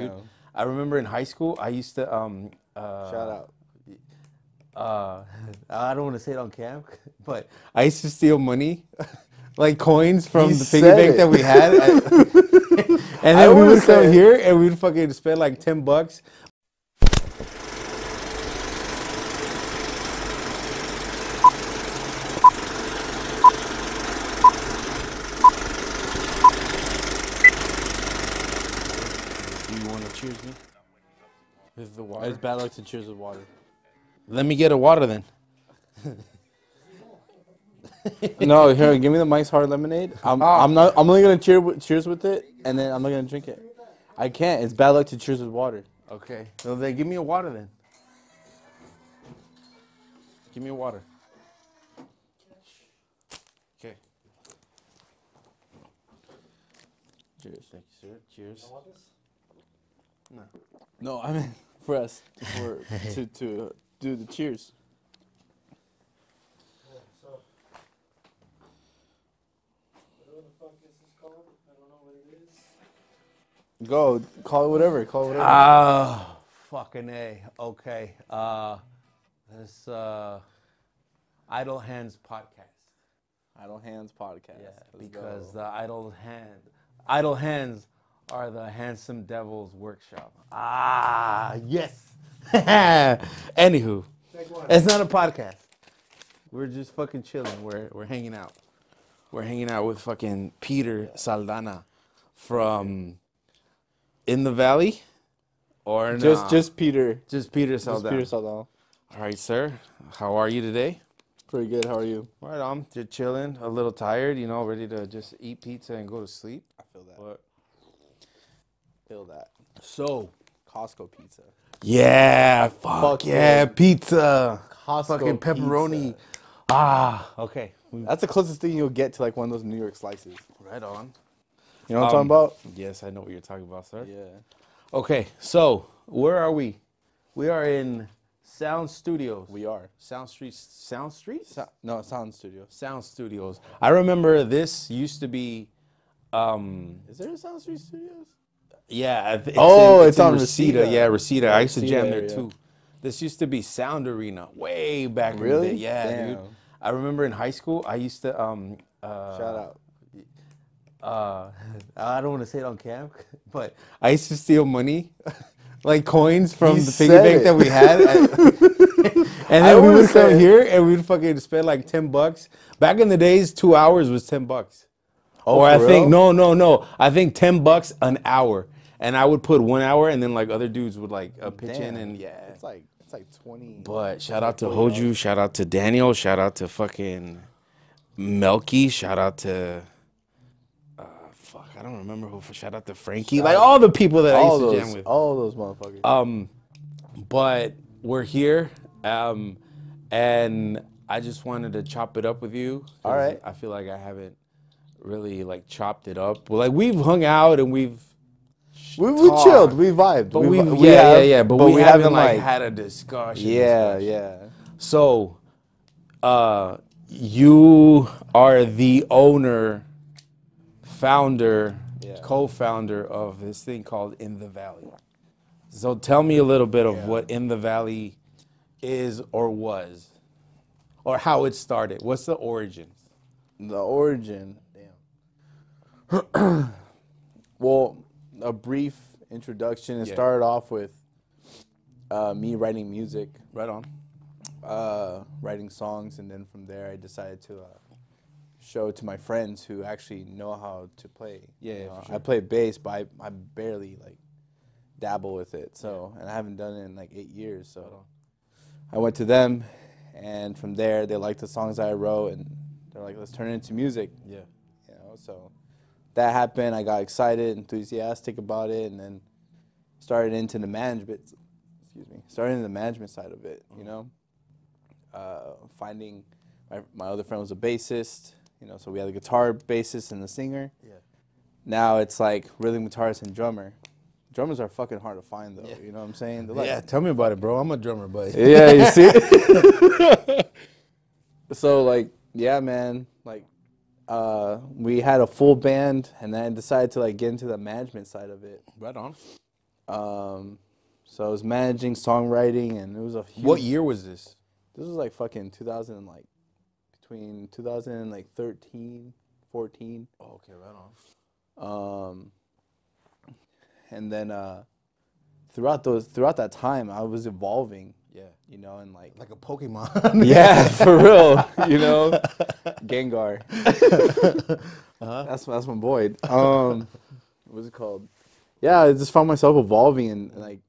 dude. I remember in high school, I used to Shout out. I don't want to say it on cam, but I used to steal money, like coins from He the piggy said bank it. that we had, and then we would come here and we'd fucking spend like $10. Do you want to cheers me? With the water? It's bad luck to cheers with water. Let me get a water then. No, here, give me the Mike's Hard Lemonade. I'm only gonna cheers with it, and then I'm not gonna drink it. I can't. It's bad luck to cheers with water. Okay. So then give me a water then. Give me a water. Okay. Cheers. Thank you, sir. Cheers. No. No, I mean for us to do the cheers. Go, call it whatever. Call it whatever. Ah, fucking A. Okay. This Idle Hands podcast. Idle Hands podcast. Yeah, Let's because go. the idle hands are the handsome devil's workshop. Ah, yes. Anywho, it's not a podcast. We're just fucking chilling. We're hanging out. We're hanging out with fucking Peter Saldana from InTheValley, or just Peter. just Peter Saldana. Just Peter Saldana. All right, sir. How are you today? Pretty good. How are you? Right on. Just chilling. A little tired. You know, ready to just eat pizza and go to sleep. I feel that. But Feel that. so Costco pizza. yeah, fuck yeah, pizza. Costco Fucking pepperoni. pizza. Ah, okay. That's the closest thing you'll get to like one of those New York slices. Right on. You know what I'm talking about? Yes, I know what you're talking about, sir. Yeah. Okay, so where are we? We are in Sound Studios. We are. Sound Street. Sound Street? No, Sound Studio. Sound Studios. I remember this used to be. Is there a Sound Street Studios? Yeah. It's in on Reseda. Reseda. Yeah, Reseda. I used to Reseda jam there area. too. This used to be Sound Arena way back Really? in the day. Yeah, Damn. dude. I remember in high school, I used to. Shout out. I don't want to say it on cam, but I used to steal money, like coins from He the piggy said bank it. that we had, and then we wanna would come say- here and we'd fucking spend like $10. Back in the days, 2 hours was $10. Oh, Or I for think real? no, I think $10 an hour, and I would put 1 hour, and then like other dudes would like pitch in, Damn. and yeah. It's like 20. But shout out to Hoju, shout out to Daniel, shout out to fucking Melky, shout out to fuck, I don't remember who. Shout out to Frankie, like all the people that I used to jam with. All those motherfuckers. But we're here, and I just wanted to chop it up with you. All right. I feel like I haven't really like chopped it up. Well, like we've hung out and we've we talked, chilled, we vibed, but we but we haven't like had a discussion. Yeah. So, you are the owner, founder, co-founder of this thing called InTheValley. So tell me a little bit of what InTheValley is or was, or how it started. What's the origins? The origin. Damn. Well, a brief introduction. It started off with me writing music. Right on. Writing songs, and then from there I decided to show it to my friends who actually know how to play. Yeah, for sure. I play bass, but I barely like dabble with it. So, and I haven't done it in like 8 years. So, I went to them, and from there they liked the songs I wrote, and they're like, "Let's turn it into music." Yeah. You know, so that happened. I got excited, enthusiastic about it, and then started into the management. Started into the management side of it. You know. Finding my other friend was a bassist, you know, so we had a guitar bassist and the singer. Yeah. Now it's like rhythm guitarist and drummer. Drummers are fucking hard to find though, you know what I'm saying? They're like, Yeah, tell me about it, bro. I'm a drummer, but yeah, you see? So like, yeah, man, like we had a full band, and then I decided to like get into the management side of it. Right on. So I was managing songwriting, and it was a huge, What year was this? This was like fucking 2000 and like between 2013, 14. Oh, okay, right on. And then throughout that time, I was evolving. Yeah. You know, and like Like a Pokemon. yeah, for real. You know, Gengar. That's my boy. What's it called? Yeah, I just found myself evolving and like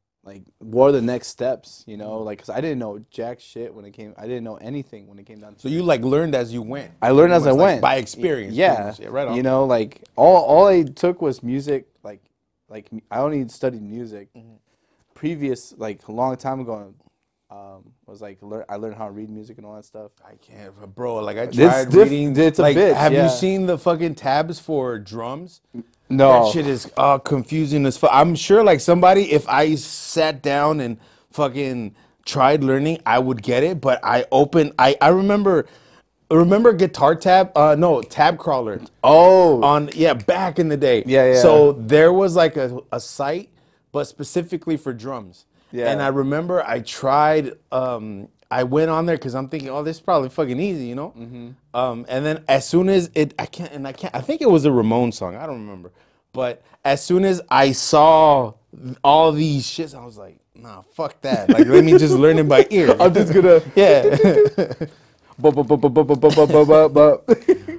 what are the next steps? You know, like because I didn't know jack shit when it came. I didn't know anything when it came down to. So you like learned as you went. I learned as I went by experience. Yeah, right on. You know, like all I took was music. Like I only studied music. Previous, like a long time ago, was like I learned how to read music and all that stuff. I can't, bro. Like I tried reading. It's like, a bitch. Have yeah. you seen the fucking tabs for drums? No. That shit is confusing as fuck. I'm sure like somebody, if I sat down and fucking tried learning, I would get it. But I remember Guitar Tab? No, Tab Crawler. Oh. Back in the day. Yeah. So there was like a site, but specifically for drums. Yeah. And I remember I tried, I went on there because I'm thinking, oh, this is probably fucking easy, you know? And then as soon as I think it was a Ramones song. I don't remember. But as soon as I saw all these shits, I was like, nah, fuck that. Like, let me just learn it by ear. I'm just gonna. Yeah.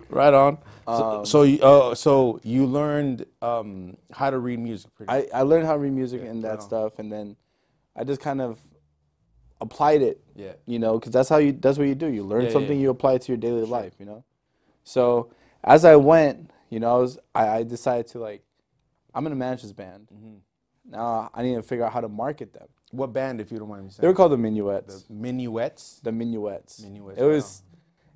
Right on. So you learned how to read music. I learned how to read music and that stuff, and then I just kind of applied it. Yeah. You know, because that's what you do. You learn something, you apply it to your daily life. You know. So as I went, you know, I decided to like, I'm gonna manage this band. Now I need to figure out how to market them. What band, if you don't mind me saying? They were called the Minuets. The Minuets? The Minuets. Minuets. It was.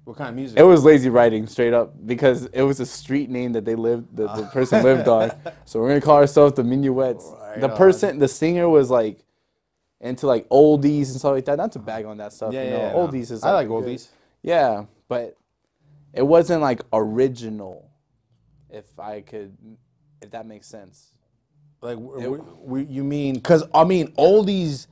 What kind of music? It was lazy writing, straight up, because it was a street name that the person lived on. So we're gonna call ourselves the Minuets. The singer was like into like oldies and stuff like that. Not to bag on that stuff, you know. Oldies is. I like oldies. Yeah, but it wasn't like original, if that makes sense. Like you mean? Because I mean, oldies.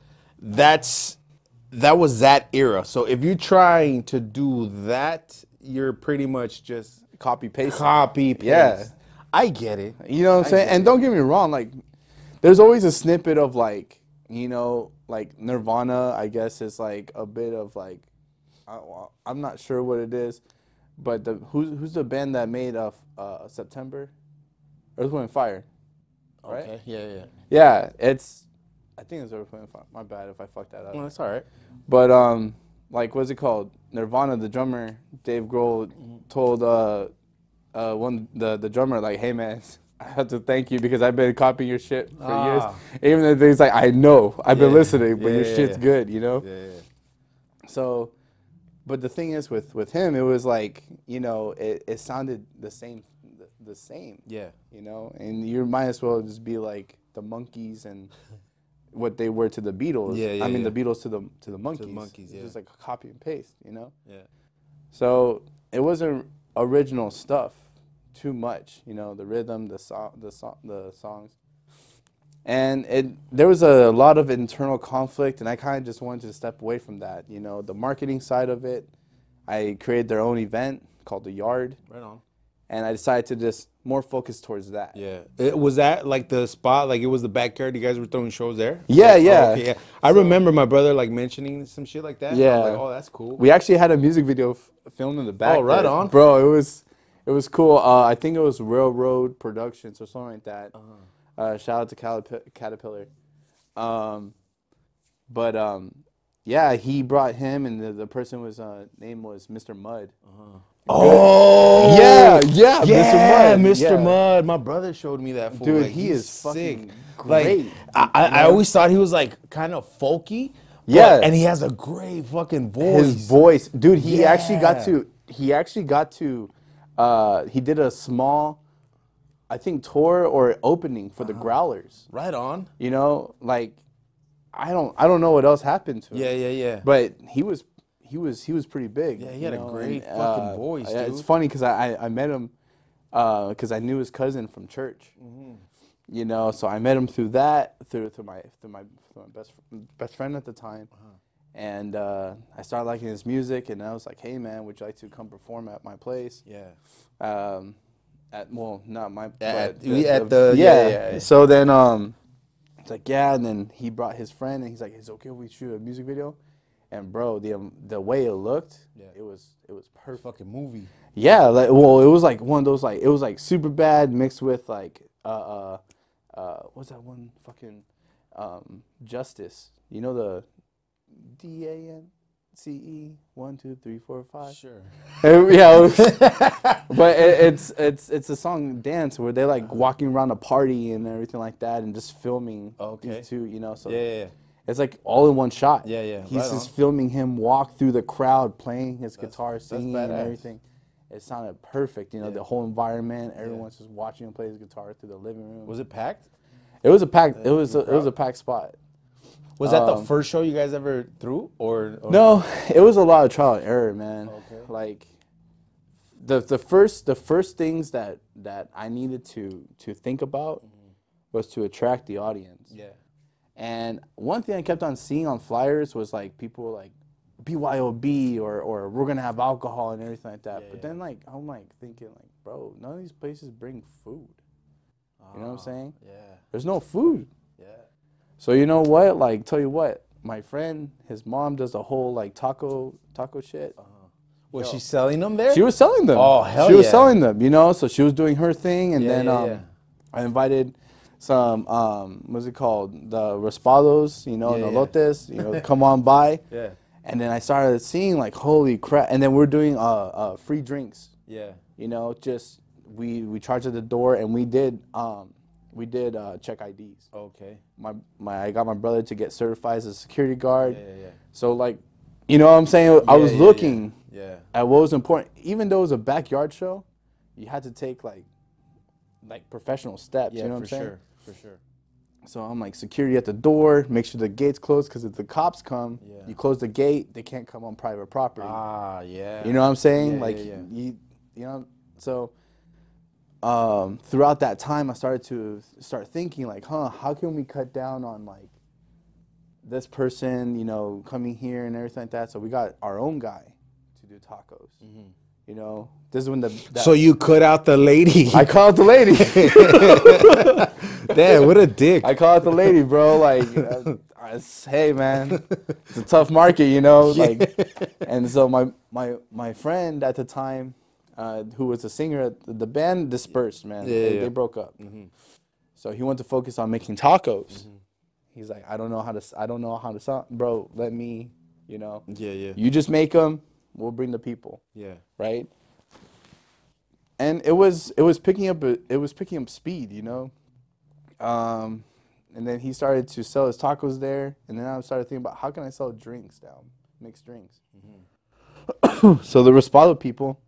That was that era. So if you're trying to do that, you're pretty much just copy paste. Yeah, I get it. You know what I'm saying? And don't get me wrong, like there's always a snippet of like, you know, like Nirvana, I guess is like a bit of like, I'm not sure what it is, but who's the band that made September? Earth, Wind, and Fire. Right? Okay. Yeah. Yeah, I think it's Earth, Wind, and Fire. My bad if I fucked that up. Well, that's all right. But like what's it called? Nirvana, the drummer, Dave Grohl told the drummer like, hey man, I have to thank you because I've been copying your shit for years. Even though he's like, I know, I've been listening, but your shit's good, you know? Yeah. So, but the thing is with him, it was like, you know, it sounded the same. Yeah. You know, and you might as well just be like the Monkees and what they were to the Beatles. I mean the Beatles to the Monkees. To the Monkees, It's just like a copy and paste, you know? Yeah. So it wasn't original stuff too much, you know, the rhythm, the songs. And there was a lot of internal conflict, and I kind of just wanted to step away from that, you know, the marketing side of it. I created their own event called The Yard. Right on. And I decided to just more focus towards that. Yeah. Was that like the spot, like it was the backyard, you guys were throwing shows there? Yeah, like, yeah. Oh, okay, yeah. I remember my brother like mentioning some shit like that. Yeah. I was like, oh, that's cool. We actually had a music video filmed in the back. Oh, right there. on. Bro, it was cool. I think it was Railroad Productions or something like that. Shout out to Caterpillar. Yeah, he brought him, and the person was name was Mr. Mud. Oh yeah, Mr. Mud. Mr. Mud. My brother showed me that. Dude, like, he is sick. fucking great. Like, I always thought he was like kind of folky. Yeah, and he has a great fucking voice. His voice, dude. He actually got to. He did a small, I think, tour or opening for the Growlers. Right on. You know, like I don't know what else happened to him. Yeah. But he was pretty big. Yeah, he had a great fucking voice, dude. It's funny because I met him because I knew his cousin from church. You know, so I met him through that, through my best friend at the time, and I started liking his music, and I was like, hey man, would you like to come perform at my place? Yeah. Not my Yeah. So then it's like yeah, and then he brought his friend, and he's like, is it okay if we shoot a music video? And bro, the way it looked, it was perfect. Fucking movie. Yeah, like well, it was like one of those like it was like super bad mixed with like what's that one fucking Justice? You know the DANCE 1 2 3 4 5. Sure. Yeah, but it's a song dance where they're like walking around a party and everything like that and just filming these two, you know. So yeah. it's like all in one shot. Yeah. He's just filming him walk through the crowd, playing his guitar, singing, and everything. It sounded perfect, you know, the whole environment. Everyone's just watching him play his guitar through the living room. Was it packed? It was a packed. It was a packed spot. Was that the first show you guys ever threw, or no? It was a lot of trial and error, man. Okay. Like the first things that I needed to think about was to attract the audience. Yeah. And one thing I kept on seeing on flyers was like people like BYOB or we're gonna have alcohol and everything like that. But then like I'm like thinking like, bro, none of these places bring food. You know what I'm saying? Yeah. There's no food. Yeah. So you know what? Like tell you what, my friend, his mom does a whole like taco shit. Was she selling them there? She was selling them. Oh hell yeah. She was selling them, you know. So she was doing her thing, and then I invited some what's it called, the raspados, you know, elotes, you know, come on by. Yeah. And then I started seeing like, holy crap! And then we're doing free drinks. Yeah. You know, just we charged at the door, and we did check IDs. Okay. I got my brother to get certified as a security guard. Yeah. So like, you know what I'm saying? I was looking at what was important. Even though it was a backyard show, you had to take like professional steps. Yeah, you know what I'm saying? For sure. So I'm like, security at the door, make sure the gate's closed, because if the cops come, you close the gate, they can't come on private property. Ah, yeah. You know what I'm saying? Yeah, like, yeah. you know, so throughout that time, I started to thinking like, how can we cut down on like this person, you know, coming here and everything like that? So we got our own guy to do tacos. You know, this is when so you cut out the lady. I call out the lady. Damn, what a dick. I call out the lady, bro. Like, hey, man, it's a tough market, you know. Like, and so my friend at the time, who was a singer, the band dispersed, man. They broke up. So he wanted to focus on making tacos. He's like, I don't know how to sound, bro. Let me, you know. Yeah. You just make them. We'll bring the people. Yeah. Right. And it was picking up speed, you know. And then he started to sell his tacos there, and then I started thinking about how can I sell drinks now, mixed drinks. So the Raspado people,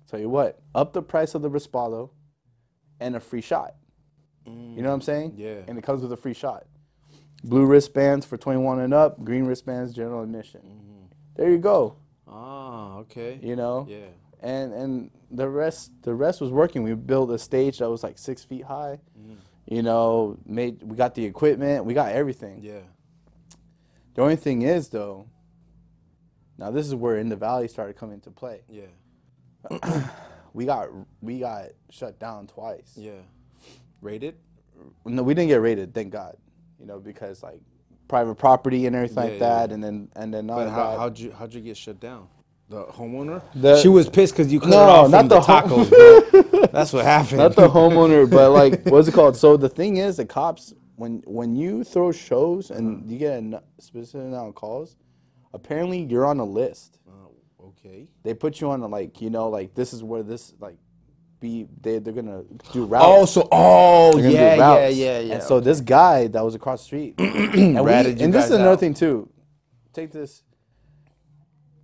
tell you what, up the price of the Raspado, and a free shot. You know what I'm saying? Yeah. And it comes with a free shot. Blue wristbands for 21 and up, green wristbands, general admission. There you go. Ah, okay. You know? Yeah. And the rest was working. We built a stage that was like 6 feet high. You know, we got the equipment, we got everything. Yeah. The only thing is though, now this is where InTheValley started coming into play. Yeah. We got shut down twice. Yeah. Raided? No, we didn't get raided, thank God. You know, because like private property and everything like that, and then But how'd you get shut down? The homeowner? She was pissed because you cut her off from the tacos, bro. That's what happened. Not the homeowner, but like, what's it called? So the thing is, the cops, when you throw shows and you get a specific amount of calls, apparently you're on a list. Okay. They put you on a, like, you know, like this is where this like they're gonna do routes. Yeah. And so this guy that was across the street, and this is another thing too. Take this.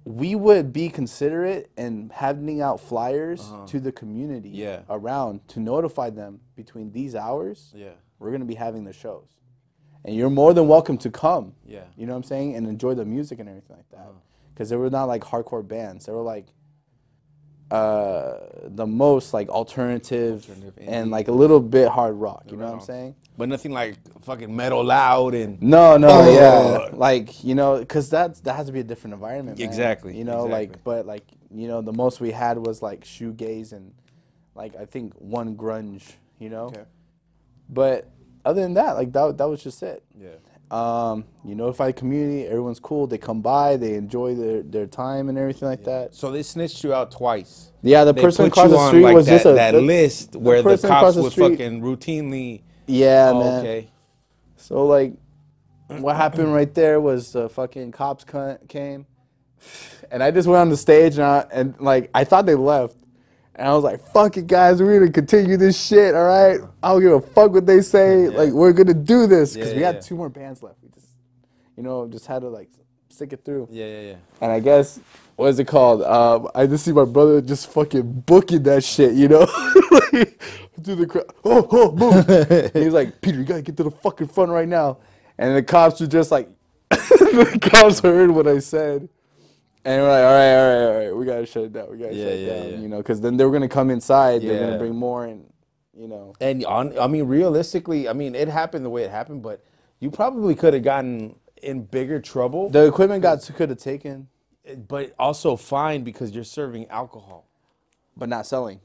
We would be considerate in handing out flyers to the community around to notify them between these hours. Yeah. We're gonna be having the shows, and you're more than welcome to come. Yeah. You know what I'm saying, and enjoy the music and everything like that. Because they were not like hardcore bands. They were like the most like alternative and indie. like a little bit hard rock. You know what I'm saying? But nothing like fucking metal loud and No, yeah, like because that has to be a different environment, man. Exactly. Like but like the most we had was like shoegaze and like I think one grunge, Okay. But other than that, like that was just it. Yeah. Notified community, everyone's cool. They come by, they enjoy their time and everything like that. So they snitched you out twice. Yeah, the They person put across you the on street like was that, just that list where the person cops across the would street- fucking routinely. Yeah, Oh, man. okay. So like, what happened right there was the fucking cops came, and I just went on the stage and like I thought they left, and I was like, "Fuck it, guys, we're gonna continue this shit, all right? I don't give a fuck what they say. Like we're gonna do this because we had 2 more bands left. We just, just had to like stick it through. Yeah. And I guess what is it called? I just see my brother just fucking booking that shit, like, through the crowd. Oh, move! He was like, "Peter, you gotta get to the fucking front right now." And the cops were just like, the cops heard what I said, and we're like, all right, we gotta shut it down. We gotta shut it down, because then they were gonna come inside. They're gonna bring more, and And I mean, realistically, I mean, it happened the way it happened, but you probably could have gotten in bigger trouble. The equipment could have taken, but also fined because you're serving alcohol. but not selling.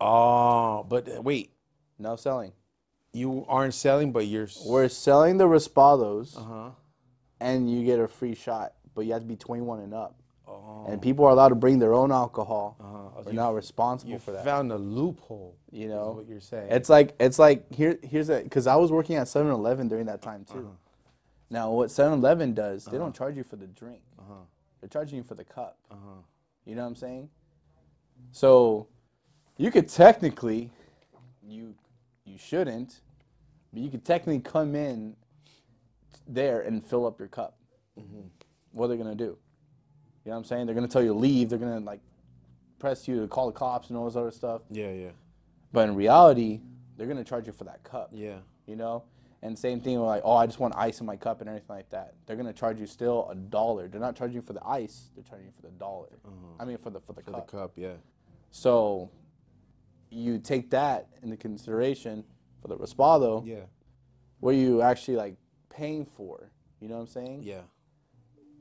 Oh, but wait, No selling. you aren't selling, but We're selling the Respados, Uh-huh. and you get a free shot, but you have to be 21 and up. Oh. And people are allowed to bring their own alcohol. We're not responsible for that. Found a loophole. Is what you're saying. It's like here's a because I was working at 7-Eleven during that time too. Now what 7-Eleven does, they don't charge you for the drink. They're charging you for the cup. You know what I'm saying? So you could technically, you shouldn't, but you could technically come in there and fill up your cup. What are they gonna do? You know what I'm saying? They're gonna tell you to leave. They're gonna like press you to call the cops and all this other stuff. Yeah. But in reality, they're gonna charge you for that cup. Yeah. And same thing with like, oh, I just want ice in my cup and everything like that. They're gonna charge you still $1. They're not charging you for the ice. They're charging you for the $1. I mean for the cup. For the cup, yeah. So you take that into consideration for the Respaldo. Yeah. What are you actually like paying for? You know what I'm saying? Yeah.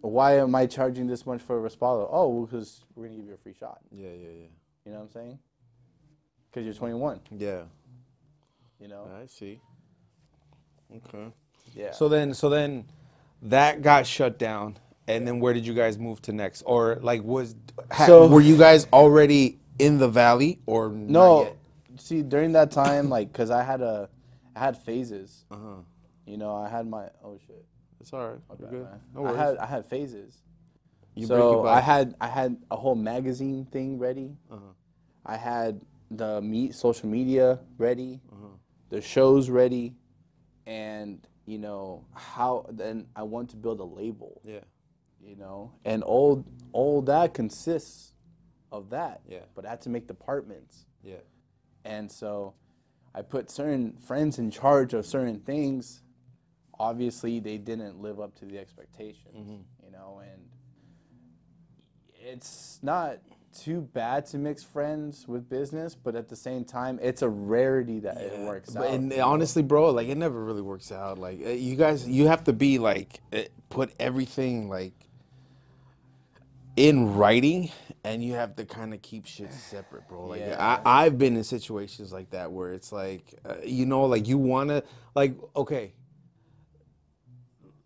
Why am I charging this much for a Respaldo? Oh, because we're going to give you a free shot. Yeah. You know what I'm saying? Because you're 21. Yeah. I see. Okay. Yeah. So then that got shut down, and then where did you guys move to next? Or like were you guys already in the valley or no? Not yet? See, during that time, like, cause I had phases. I had my shit. It's all right. You're good. Man. No worries. I had phases. You So I had a whole magazine thing ready. I had the social media ready, the shows ready, and how then I want to build a label. Yeah. And all that consists of that. Yeah. But I had to make departments. Yeah. And so I put certain friends in charge of certain things. Obviously, they didn't live up to the expectations, and it's not too bad to mix friends with business, but at the same time, it's a rarity that it works out. And honestly, bro, like it never really works out. Like you have to be like put everything like in writing, and you have to kind of keep shit separate, bro. Like I've been in situations like that where it's like, like you wanna like okay.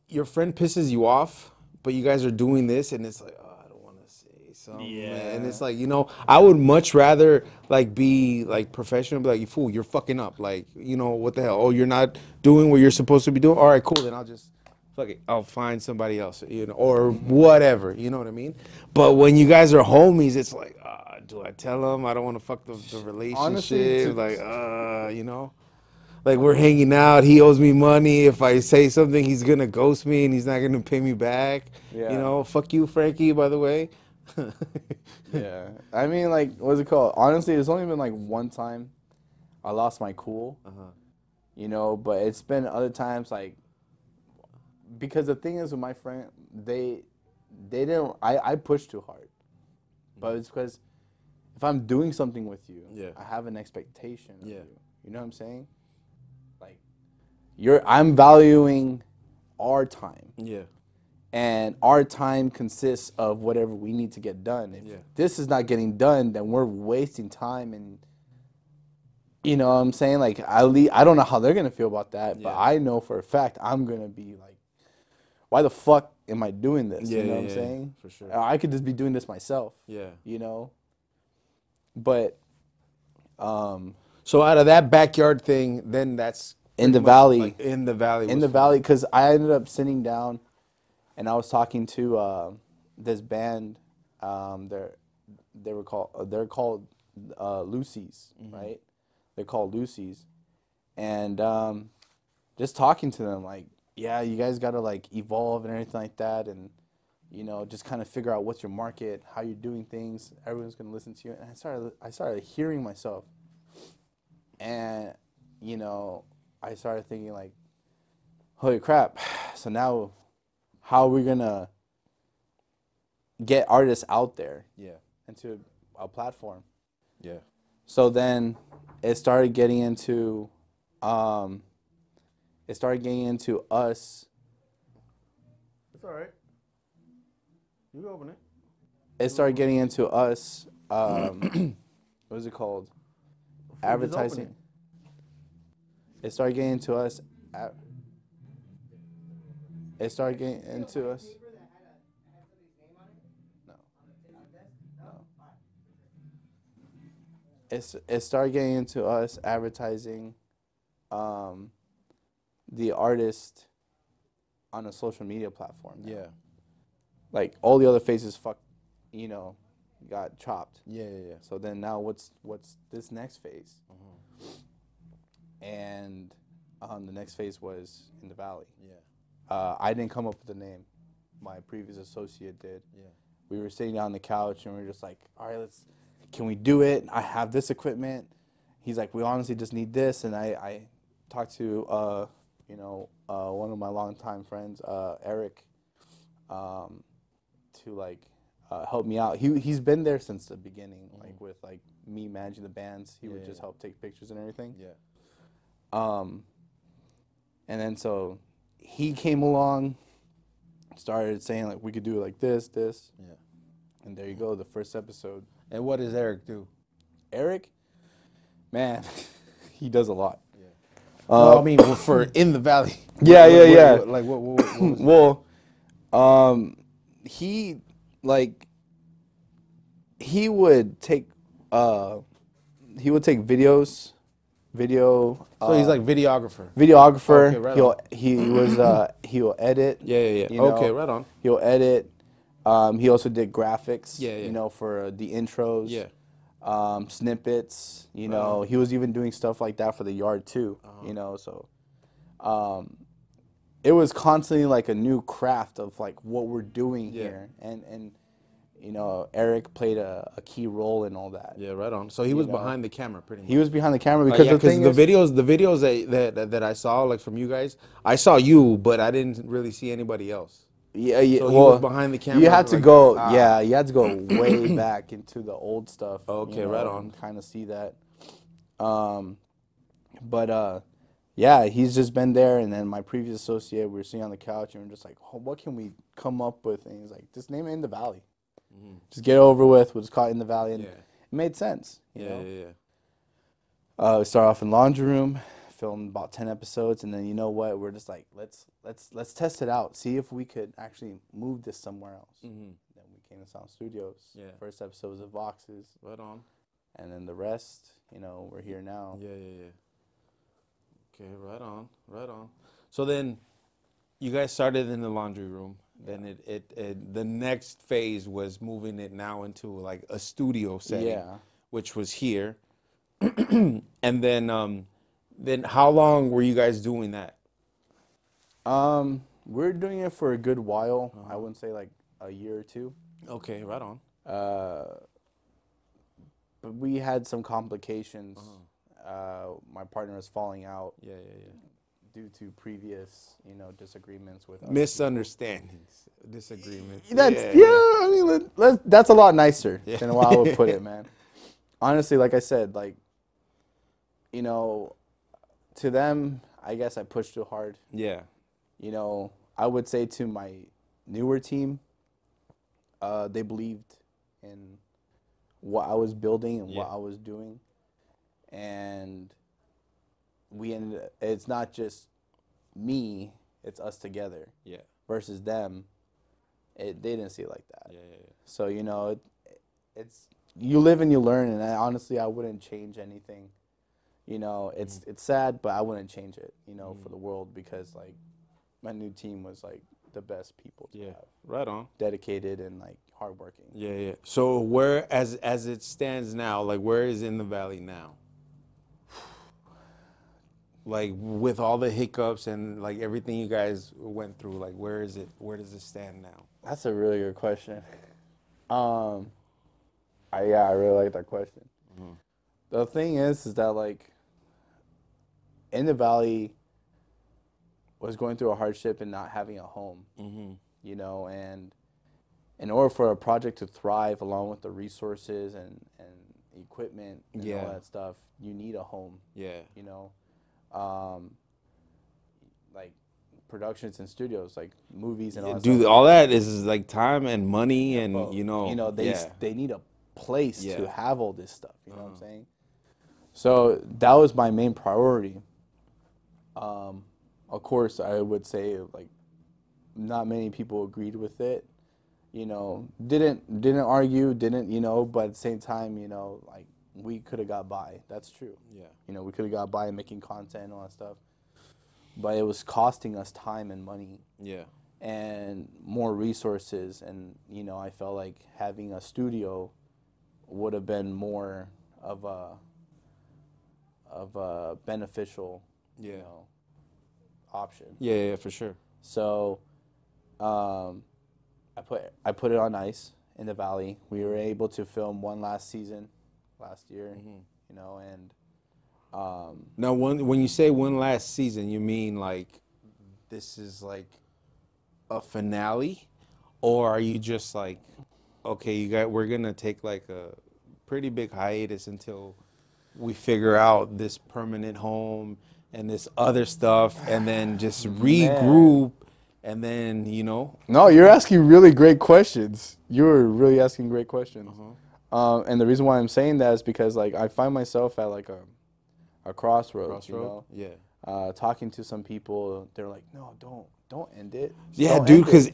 Your friend pisses you off, but you guys are doing this, and it's like, oh, I don't want to say something. Yeah. And it's like, I would much rather like be like professional, be like, you fool, you're fucking up. Like, what the hell? Oh, you're not doing what you're supposed to be doing? All right, cool. Then I'll just fuck it. I'll find somebody else, or whatever. You know what I mean? But when you guys are homies, it's like, do I tell them? I don't want to fuck the relationship. Honestly, like, Like we're hanging out, he owes me money. If I say something, he's gonna ghost me and he's not gonna pay me back. Yeah. Fuck you, Frankie, by the way. Yeah. I mean, like, what's it called? Honestly, it's only been like one time I lost my cool. But it's been other times like because the thing is with my friend, they didn't I pushed too hard. But it's because if I'm doing something with you, Yeah. I have an expectation of Yeah. you. You know what I'm saying? Like, I'm valuing our time. Yeah. And our time consists of whatever we need to get done. If this is not getting done, then we're wasting time. And you know what I'm saying? Like, I don't know how they're going to feel about that, but I know for a fact I'm going to be like, why the fuck am I doing this? You know what I'm saying? For sure. I could just be doing this myself. Yeah. You know? But so out of that backyard thing, then that's in the valley. Like in the valley. In the valley, because I ended up sitting down and I was talking to this band. They're called Lucy's, right? They're called Lucy's. And just talking to them, like, yeah, you guys got to like evolve and everything like that. And, you know, just kind of figure out what's your market, how you're doing things. Everyone's going to listen to you. And I started hearing myself. And, you know, I started thinking like, holy crap. So now how are we going to get artists out there into a platform? Yeah. So then it started getting into us. It's all right. You can open it. It started getting into us. What is it called? Advertising. It started getting into us. It started getting into us. No. It started getting into us advertising the artist on a social media platform. Now. Yeah. Like all the other faces got chopped. Yeah. So then now what's this next phase? And the next phase was InTheValley. Yeah. I didn't come up with the name. My previous associate did. Yeah. We were sitting down on the couch and we were just like, all right, can we do it? I have this equipment. He's like, we honestly just need this. And I talked to, one of my longtime friends, Eric, to like help me out. He's been there since the beginning, like with like me managing the bands. He would just help take pictures and everything. Yeah. And then so he came along, started saying like we could do it like this. Yeah. And there you go, the first episode. And what does Eric do? Eric, man, he does a lot. Yeah. I mean, for InTheValley. Yeah. Like what was he would take videos. So he's like videographer. Videographer. Okay, He'll edit. Yeah. Okay, right on. He'll edit. He also did graphics. Yeah. For the intros. Yeah. Snippets. He was even doing stuff like that for the yard too. So it was constantly like a new craft of like what we're doing here, and Eric played a key role in all that. Yeah, right on. So he was behind the camera pretty much. He was behind the camera because the videos that I saw like from you guys, I saw you, but I didn't really see anybody else. Yeah. So he was behind the camera. You had to go. Yeah, you had to go way back into the old stuff. Okay, right on. Kind of see that. Yeah, he's just been there. And then my previous associate, we were sitting on the couch and we're just like, oh, what can we come up with? And he's like, just name it InTheValley. Just get it over with. We'll just call it InTheValley. And it made sense. You know? We started off in laundry room, filmed about 10 episodes, and then you know what? We're just like, let's test it out. See if we could actually move this somewhere else. Then we came to Sound Studios. Yeah. First episode was at Vox's. Right on. And then the rest, we're here now. Yeah. Okay, right on. So then you guys started in the laundry room. Then the next phase was moving it now into like a studio setting, which was here. And then how long were you guys doing that? We're doing it for a good while. I wouldn't say like a year or two. Okay, right on. But we had some complications. My partner was falling out. Yeah. Due to previous, disagreements with misunderstandings, disagreements. That's I mean, that's a lot nicer than how I would put it, man. honestly, like I said, like, you know, to them, I guess I pushed too hard. Yeah. You know, I would say to my newer team, they believed in what I was building and what I was doing, and we ended. It's not just me; it's us together. Yeah. Versus them, they didn't see it like that. Yeah, yeah, yeah. So you know, it's you live and you learn, and honestly, I wouldn't change anything. You know, it's sad, but I wouldn't change it. You know, for the world, because like my new team was like the best people to have. Right on. Dedicated and like hardworking. Yeah, yeah. So where, as it stands now, like where is In the Valley now? Like with all the hiccups and like everything you guys went through, like where is it? Where does it stand now? That's a really good question. I really like that question. The thing is that like In the Valley was going through a hardship and not having a home. You know, and in order for a project to thrive, along with the resources and equipment and all that stuff, you need a home. Yeah. You know, like productions and studios, like movies and all that Dude, stuff. all that is like time and money, and you know, they need a place to have all this stuff. You know what I'm saying? So that was my main priority. Of course, I would say like not many people agreed with it. You know, didn't argue, you know, but at the same time, you know, like we could have got by. That's true. Yeah. You know, we could have got by making content and all that stuff. But it was costing us time and money. Yeah. And more resources, and you know, I felt like having a studio would have been more of a beneficial, you know, option. Yeah, for sure. So, I put it on ice in the Valley. We were able to film one last season last year, you know, and now when you say one last season, you mean like this is like a finale, or are you just like, okay, we're gonna take like a pretty big hiatus until we figure out this permanent home and this other stuff, and then just regroup, and then, you know? No, you're asking really great questions. You're really asking great questions. And the reason why I'm saying that is because like I find myself at like a crossroads, you know? Yeah. Talking to some people, they're like, no, don't end it. Yeah, Don't dude, end because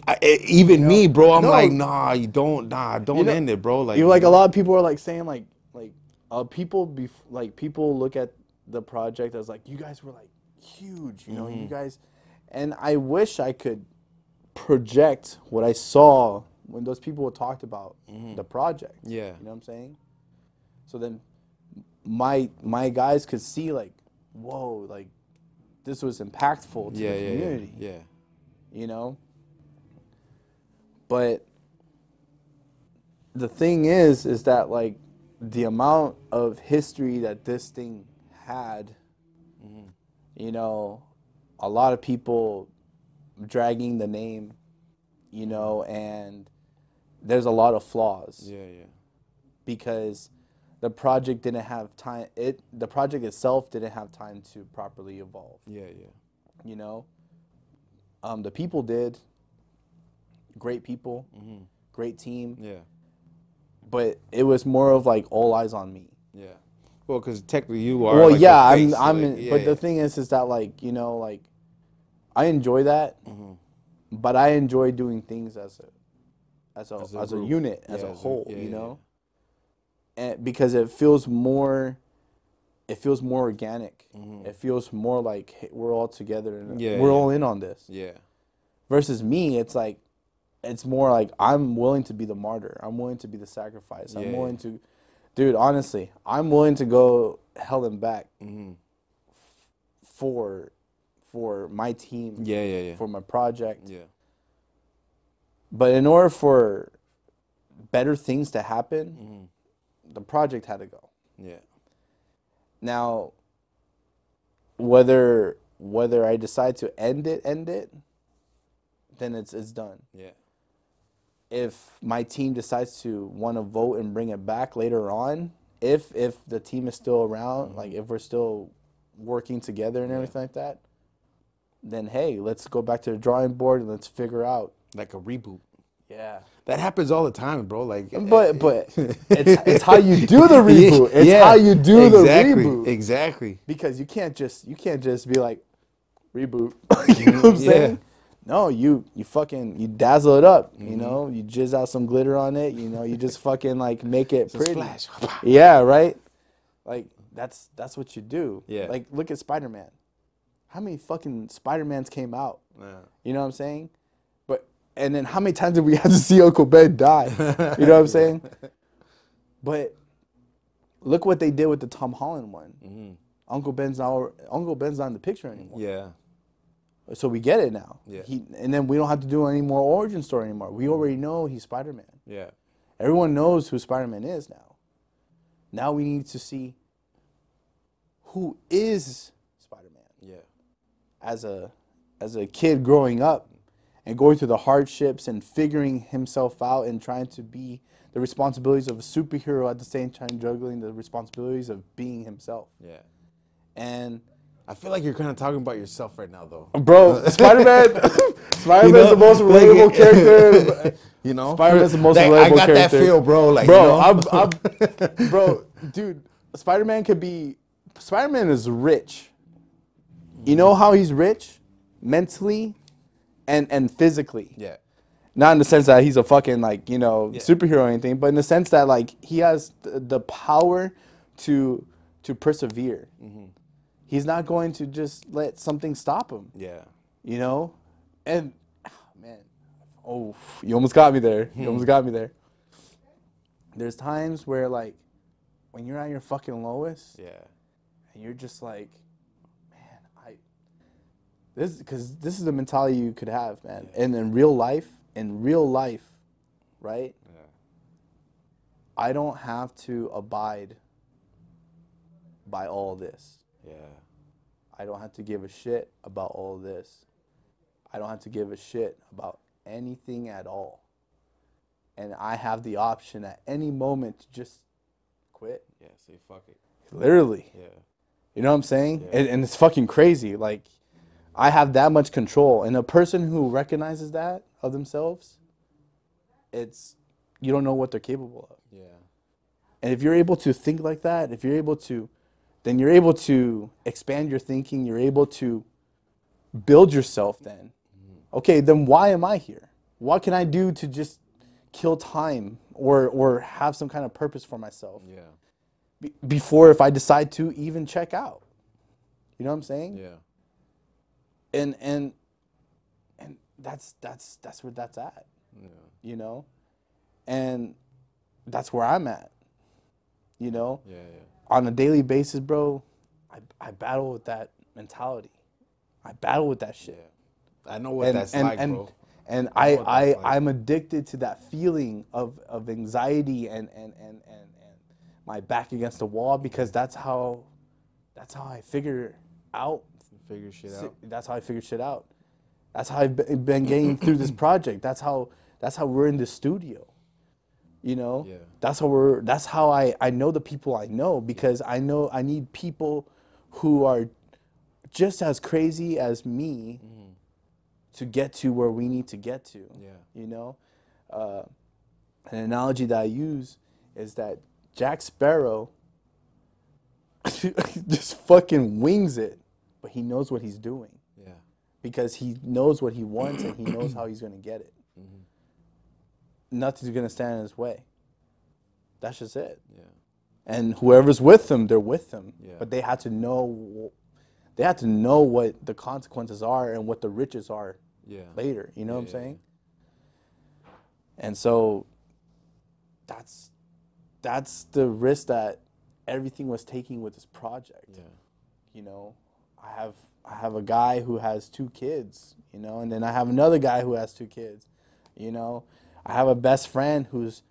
even You know? me, bro, I'm No. like, nah, don't You know, end it, bro. Like, you like a lot of people are like saying like people look at the project as like, you guys were like huge, you know, you guys, and I wish I could project what I saw when those people talked about the project. Yeah. You know what I'm saying? So then my guys could see like, whoa, like this was impactful to the community. Yeah. You know? But the thing is that like the amount of history that this thing had, you know, a lot of people dragging the name, you know, and there's a lot of flaws. Yeah. Because the project didn't have time. The project itself didn't have time to properly evolve. Yeah. You know, the people did. Great people, great team. Yeah. But it was more of like all eyes on me. Yeah. Well, because technically you are. Well, like yeah, the face, but the thing is that like, you know, like I enjoy that, but I enjoy doing things as a unit, as a whole, you know, and because it feels more organic. It feels more like, hey, we're all together and we're all in on this. Yeah. Versus me, it's like, it's more like I'm willing to be the martyr. I'm willing to be the sacrifice. I'm willing to, dude, honestly, I'm willing to go hell and back for my team. Yeah. For my project. Yeah. But in order for better things to happen, the project had to go. Yeah. Now, whether I decide to end it, then it's done. Yeah. If my team decides to want to vote and bring it back later on, if the team is still around, like if we're still working together and everything like that, then hey, let's go back to the drawing board and let's figure out like a reboot. Yeah. That happens all the time, bro. Like, but it's how you do the reboot. It's how you do the reboot. Exactly. Because you can't just be like reboot. You know what I'm saying? No, you dazzle it up. You know, you jizz out some glitter on it. You know, you just fucking like make it pretty. Splash. Yeah, right. Like that's what you do. Yeah. Like look at Spider-Man. How many fucking Spider-Mans came out? Yeah. You know what I'm saying? And then how many times did we have to see Uncle Ben die? You know what I'm saying? But look what they did with the Tom Holland one. Mm-hmm. Uncle Ben's not in the picture anymore. Yeah. So we get it now. Yeah. And then we don't have to do any more origin story anymore. We already know he's Spider-Man. Yeah. Everyone knows who Spider-Man is now. Now we need to see who is Spider-Man. Yeah. As a kid growing up. And going through the hardships and figuring himself out and trying to be the responsibilities of a superhero at the same time juggling the responsibilities of being himself. Yeah. And I feel like you're kind of talking about yourself right now, though. Bro, Spider-Man is the most relatable character. You know? Spider-Man's the most relatable character. I got that feel, bro. Like, bro, you know? Bro, dude, Spider-Man is rich. You know how he's rich? Mentally. And physically. Yeah. Not in the sense that he's a fucking superhero or anything, but in the sense that like he has the power to persevere. Mm-hmm. He's not going to just let something stop him. Yeah. You know? And you almost got me there. There's times where like when you're at your fucking lowest, and you're just like, this is the mentality you could have, man. Yeah. And in real life, right? Yeah. I don't have to abide by all this. Yeah. I don't have to give a shit about all this. I don't have to give a shit about anything at all. And I have the option at any moment to just quit. Yeah, say fuck it. Literally. Yeah. You know what I'm saying? Yeah. And it's fucking crazy. Like, I have that much control. And a person who recognizes that of themselves, you don't know what they're capable of. Yeah. And if you're able to think like that, then you're able to expand your thinking. You're able to build yourself then. Mm-hmm. Okay, then why am I here? What can I do to just kill time or have some kind of purpose for myself? Yeah. Before if I decide to even check out. You know what I'm saying? Yeah. And that's where that's at. Yeah. You know? And that's where I'm at. You know? Yeah. On a daily basis, bro, I battle with that mentality. I battle with that shit. Yeah. I know what that's like, bro. And I'm addicted to that feeling of anxiety and my back against the wall because that's how I figure out. That's how I figured shit out. That's how I've been getting through this project. That's how we're in the studio. You know? Yeah. That's how I know the people I know because I know I need people who are just as crazy as me to get to where we need to get to. Yeah. You know? An analogy that I use is that Jack Sparrow just fucking wings it. But he knows what he's doing. Yeah. Because he knows what he wants and he knows how he's going to get it. Mm-hmm. Nothing's going to stand in his way. That's just it. Yeah. And whoever's with them, they're with them. Yeah. But they have to know what the consequences are and what the riches are later. You know what I'm saying? And so that's the risk that everything was taking with this project. Yeah. You know? I have a guy who has 2 kids, you know, and then I have another guy who has 2 kids, you know. I have a best friend who's,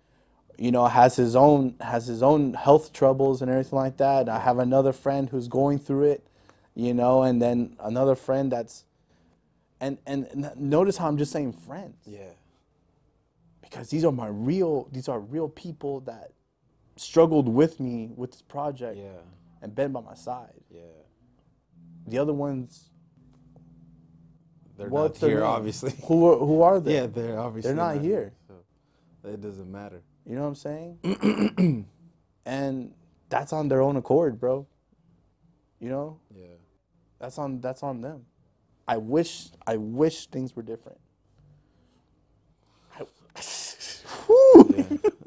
you know, has his own health troubles and everything like that. I have another friend who's going through it, you know, and then another friend that's, and notice how I'm just saying friends. Yeah. Because these are real people that struggled with me with this project Yeah. and been by my side. Yeah. The other ones, They're what's not their here, name? obviously. Who are they? Yeah, they're obviously They're not here. So it doesn't matter. You know what I'm saying? And that's on their own accord, bro. You know? Yeah. That's on them. I wish things were different. Yeah.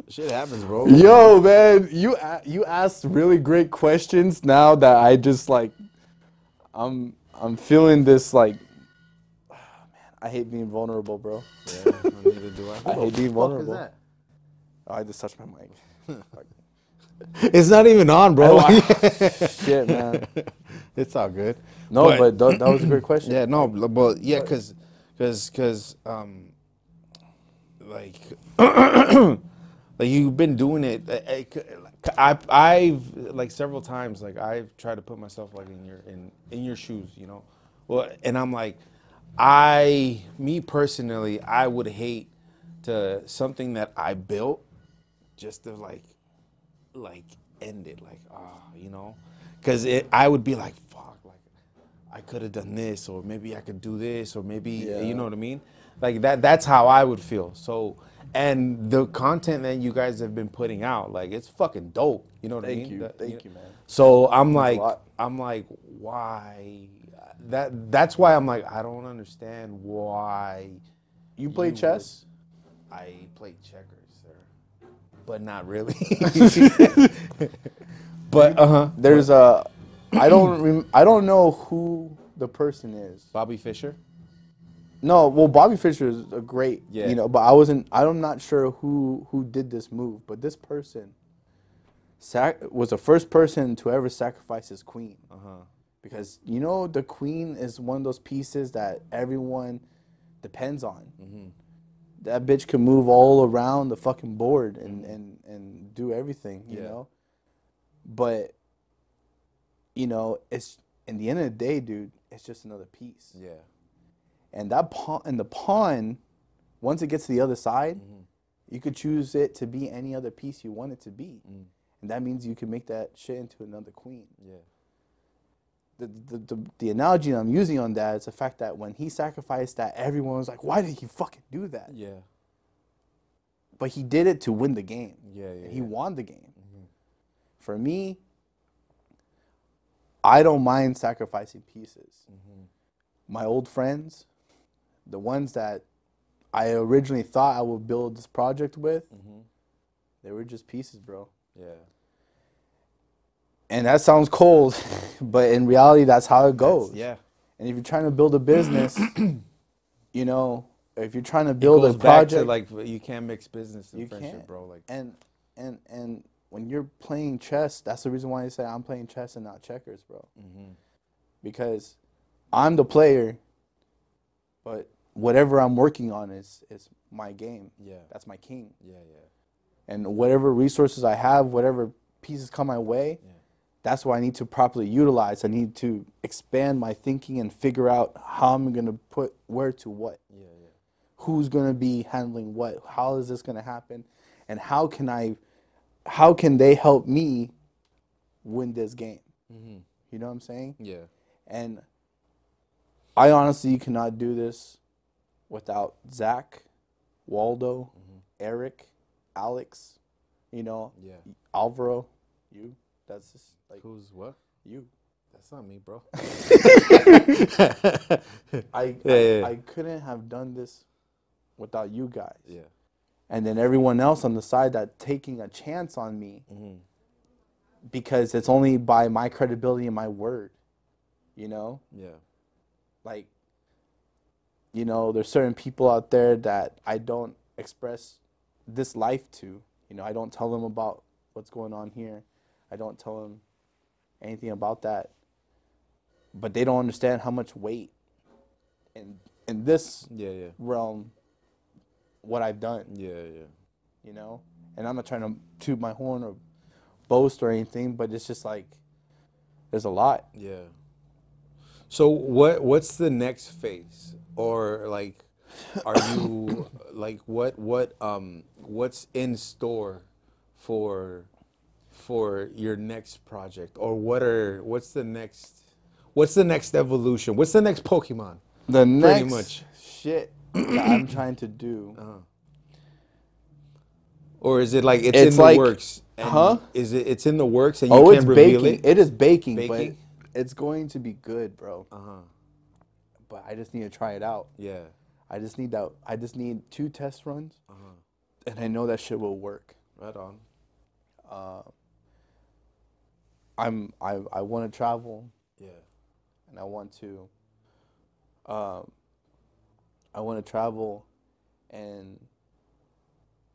Shit happens, bro. Yo, man, you asked really great questions. Now that I just like, I'm feeling this like, man, I hate being vulnerable, bro. Yeah, neither do I. I hate being vulnerable. Is that? Oh, I just touched my mic. It's not even on, bro. Shit, man. It's all good. No, but that was a great question. Yeah, no, but yeah, cause, like, like you've been doing it. I've like several times, like I've tried to put myself like in your shoes, you know. Well, and I'm like, me personally, I would hate to something that I built just to like end it, like you know, because I would be like, fuck, like I could have done this, or maybe I could do this, or maybe you know what I mean, like that's how I would feel. So, and the content that you guys have been putting out, like it's fucking dope, you know what I mean? Thank you, man. So I'm Means like, a why? That's why I'm like, I don't understand why. You play chess? I play checkers, sir, but not really. But There's a, I don't know who the person is. Bobby Fischer. No, well, Bobby Fischer is a great, Yeah. you know, but I'm not sure who did this move, but this person was the first person to ever sacrifice his queen. Because, you know, the queen is one of those pieces that everyone depends on. That bitch can move all around the fucking board and do everything, you know? But, you know, it's, in the end of the day, dude, it's just another piece. Yeah. And that pawn, once it gets to the other side, you could choose it to be any other piece you want it to be. And that means you can make that shit into another queen. Yeah. The analogy I'm using on that is the fact that when he sacrificed that, everyone was like, why did he fucking do that? Yeah. But he did it to win the game. Yeah. He won the game. For me, I don't mind sacrificing pieces. My old friends, the ones that I originally thought I would build this project with, they were just pieces, bro. Yeah. And that sounds cold, but in reality, that's how it goes. Yeah. And if you're trying to build a business, you know, if you're trying to build a back project, to like you can't mix business and friendship, can't. bro. Like, and when you're playing chess, that's the reason why I say I'm playing chess and not checkers, bro. Because I'm the player, but whatever I'm working on is my game. Yeah. That's my king. Yeah. And whatever resources I have, whatever pieces come my way, that's what I need to properly utilize. I need to expand my thinking and figure out how I'm going to put where to what. Who's going to be handling what? How is this going to happen? And how can they help me win this game? You know what I'm saying? Yeah. And I honestly cannot do this without Zach, Waldo, Eric, Alex, you know, Alvaro, you. That's just like, who's what? You. That's not me, bro. I couldn't have done this without you guys. Yeah. And then everyone else on the side that taking a chance on me because it's only by my credibility and my word, you know? Yeah. Like, you know, there's certain people out there that I don't express this life to. You know, I don't tell them about what's going on here. I don't tell them anything about that. But they don't understand how much weight in this realm what I've done. You know? And I'm not trying to toot my horn or boast or anything, but it's just like there's a lot. Yeah. So what's the next phase? Or like are you like what's in store for for your next project, or what's the next evolution? What's the next Pokemon? The next Pretty much. shit that I'm trying to do. Or is it like it's It's in the like- works? And huh? Is it's in the works and you Oh, can't it's reveal baking. it? It is baking, Baking? but it's going to be good, bro. Uh-huh. But I just need to try it out. Yeah. I just need 2 test runs, Uh-huh. and I know that shit will work. Right on. I want to travel, Yeah. and I want to travel and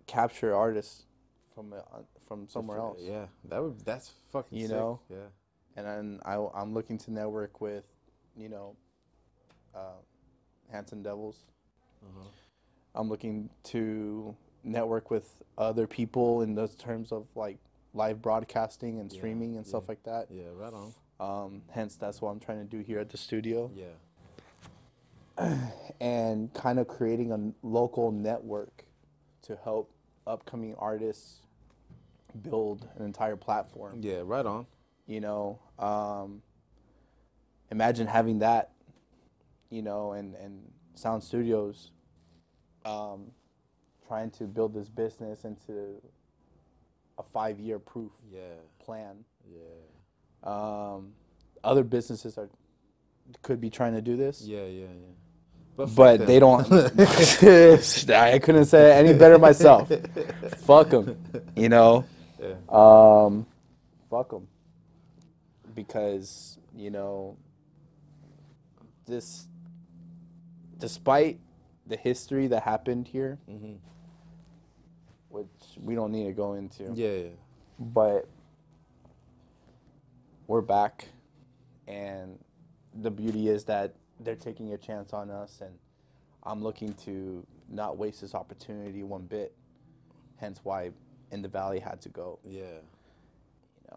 capture artists from somewhere else. Yeah. That's fucking You sick. know? Yeah. And then I'm looking to network with, Handz Devils. I'm looking to network with other people in those terms of like live broadcasting and streaming and stuff like that. Yeah, right on. Hence, that's what I'm trying to do here at the studio. Yeah. And kind of creating a local network to help upcoming artists build an entire platform. Yeah, right on. Imagine having that, and Sound Studios trying to build this business into a 5-year proof plan. Yeah. Other businesses could be trying to do this. Yeah. But they don't. I couldn't say it any better myself. Fuck them, Yeah. Fuck them. Because, this, despite the history that happened here, which we don't need to go into. Yeah. But we're back, and the beauty is that they're taking a chance on us, and I'm looking to not waste this opportunity one bit. Hence why InTheValley had to go. Yeah.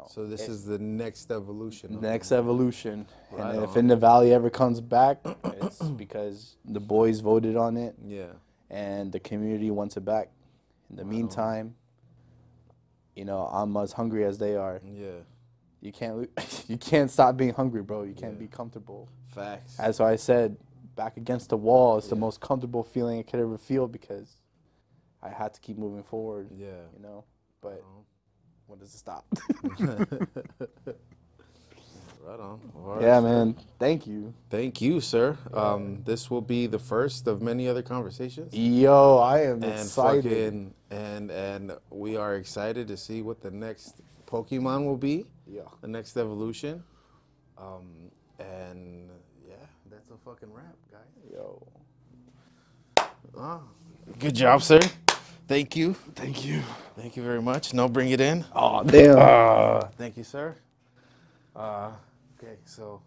So this is the next evolution. Next evolution. Right And if on. InTheValley ever comes back, it's because the boys voted on it. Yeah. And the community wants it back. In the meantime, I'm as hungry as they are. Yeah. You can't stop being hungry, bro. You can't be comfortable. Facts. As I said, back against the wall is the most comfortable feeling I could ever feel because I had to keep moving forward. Yeah. But when does it stop? Right on. All right, Yeah, sir. man. Thank you. Thank you, sir. This will be the first of many other conversations. Yo, I am And excited. and we are excited to see what the next Pokemon will be. Yeah. The next evolution. And yeah, that's a fucking wrap, guys. Yo. Good job, sir. Thank you. Thank you. Thank you very much. Now bring it in. Oh, damn. Thank you, sir. Okay, so